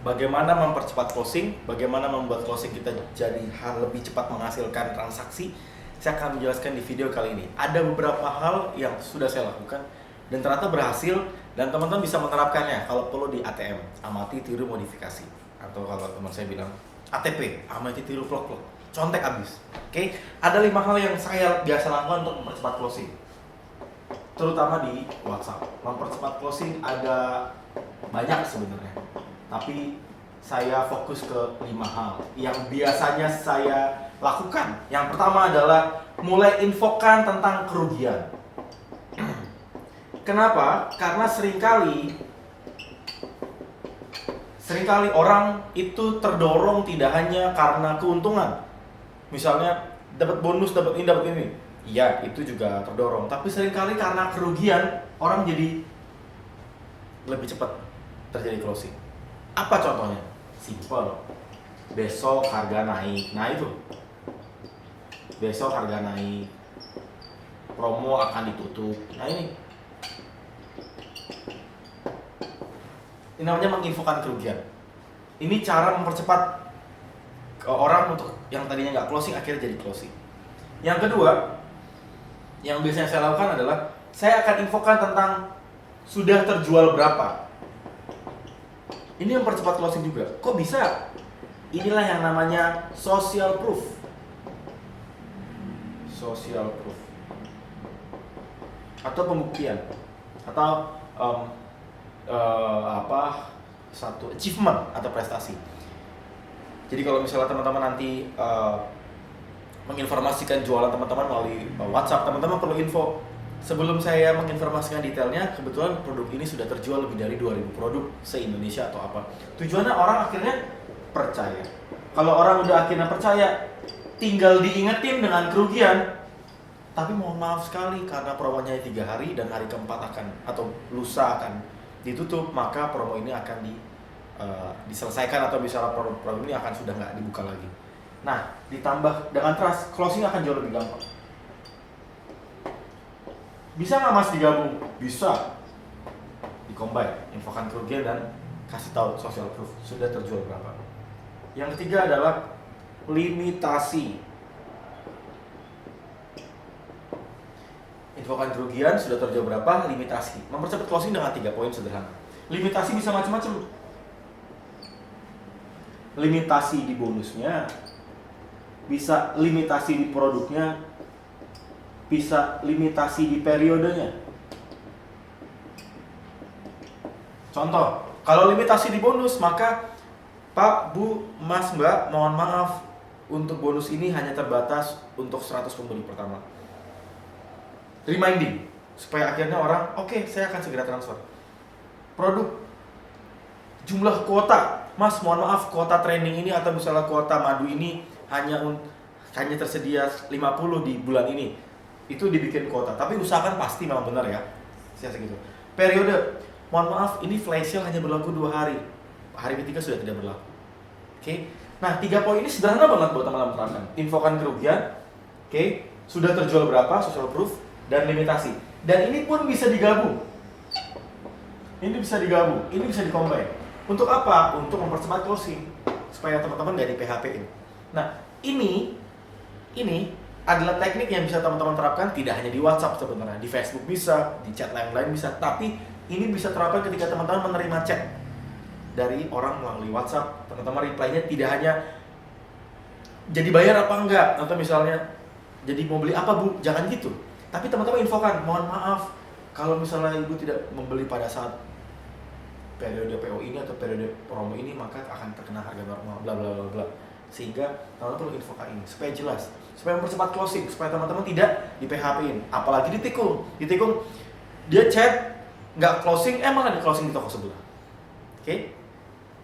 bagaimana mempercepat closing, bagaimana membuat closing kita jadi lebih cepat menghasilkan transaksi. Saya akan menjelaskan di video kali ini. Ada beberapa hal yang sudah saya lakukan dan ternyata berhasil, dan teman-teman bisa menerapkannya kalau perlu di ATM, amati tiru modifikasi, atau kalau teman saya bilang ATP, amati tiru plok-plok, contek abis. Oke, ada 5 hal yang saya biasa lakukan untuk mempercepat closing, terutama di WhatsApp. Mempercepat closing ada banyak sebenarnya, tapi saya fokus ke 5 hal yang biasanya saya lakukan. Yang pertama adalah mulai infokan tentang kerugian. Kenapa? Karena seringkali orang itu terdorong tidak hanya karena keuntungan. Misalnya dapat bonus, dapat ini. Iya, itu juga terdorong. Tapi seringkali karena kerugian, orang jadi lebih cepat terjadi closing. Apa contohnya? Simple. Besok harga naik. Nah itu. Besok harga naik. Promo akan ditutup. Nah ini namanya menginfokan kerugian. Ini cara mempercepat orang untuk yang tadinya nggak closing akhirnya jadi closing. Yang kedua, yang biasanya saya lakukan adalah saya akan infokan tentang sudah terjual berapa. Ini mempercepat closing juga. Kok bisa? Inilah yang namanya social proof. Social proof atau pembuktian atau satu achievement atau prestasi. Jadi kalau misalnya teman-teman nanti menginformasikan jualan teman-teman melalui WhatsApp, teman-teman perlu info. Sebelum saya menginformasikan detailnya, kebetulan produk ini sudah terjual lebih dari 2000 produk se-Indonesia atau apa. Tujuannya orang akhirnya percaya. Kalau orang udah akhirnya percaya, tinggal diingetin dengan kerugian. Tapi mohon maaf sekali, karena promonya 3 hari dan hari keempat akan atau lusa akan ditutup, maka promo ini akan diselesaikan atau misalnya promo ini akan sudah nggak dibuka lagi. Nah, ditambah dengan trust, closing akan jauh lebih gampang. Bisa nggak Mas digabung? Bisa. Di-combine, infokan kerugian dan kasih tahu social proof sudah terjual berapa. Yang ketiga adalah limitasi. Infokan kerugian sudah terjual berapa, limitasi. Mempercepat closing dengan 3 poin sederhana. Limitasi bisa macam-macam. Limitasi di bonusnya, bisa limitasi di produknya, bisa limitasi di periodenya. Contoh, kalau limitasi di bonus, maka Pak, Bu, Mas, Mbak, mohon maaf, untuk bonus ini hanya terbatas untuk 100 pembeli pertama. Reminding, supaya akhirnya orang, oke, saya akan segera transfer. Produk, jumlah kuota, Mas, mohon maaf, kuota training ini atau misalnya kuota madu ini hanya tersedia 50 di bulan ini. Itu dibikin kuota, tapi usahakan pasti memang benar ya. Saya segitu. Periode, mohon maaf, ini flash sale hanya berlaku 2 hari. Hari ketiga sudah tidak berlaku. Oke. Nah, 3 poin ini sederhana banget buat teman-teman terapkan. Infokan kerugian, oke, sudah terjual berapa, social proof, dan limitasi. Dan ini pun bisa digabung. Ini bisa digabung, ini bisa di-combine. Untuk apa? Untuk mempercepat closing, supaya teman-teman nggak di-PHP-in. Nah, ini adalah teknik yang bisa teman-teman terapkan tidak hanya di WhatsApp sebenarnya, di Facebook bisa, di chat lain-lain bisa, tapi ini bisa terapkan ketika teman-teman menerima chat dari orang melalui WhatsApp. Teman-teman reply-nya tidak hanya jadi bayar apa enggak, atau misalnya jadi mau beli apa Bu, jangan gitu. Tapi teman-teman infokan, mohon maaf kalau misalnya Ibu tidak membeli pada saat periode PO ini atau periode promo ini, maka akan terkena harga normal, bla bla bla bla. Sehingga teman-teman perlu infokan ini supaya jelas, supaya mempercepat closing, supaya teman-teman tidak di PHP-in, apalagi ditikung dia chat nggak closing, malah di closing di toko sebelah. Oke?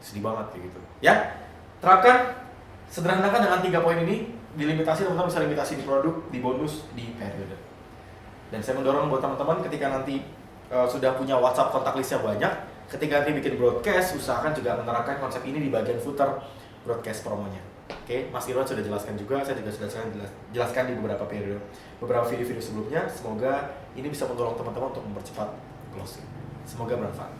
Sedih banget kayak gitu. Ya, terapkan, sederhanakan dengan 3 poin ini. Dilimitasi, teman-teman bisa limitasi di produk, di bonus, di periode. Dan saya mendorong buat teman-teman ketika nanti sudah punya WhatsApp kontak listnya banyak, ketika nanti bikin broadcast, usahakan juga menerapkan konsep ini di bagian footer broadcast promonya. Oke, Mas Irwan sudah jelaskan juga, saya juga sudah jelaskan di beberapa video-video sebelumnya. Semoga ini bisa mendorong teman-teman untuk mempercepat closing. Semoga bermanfaat.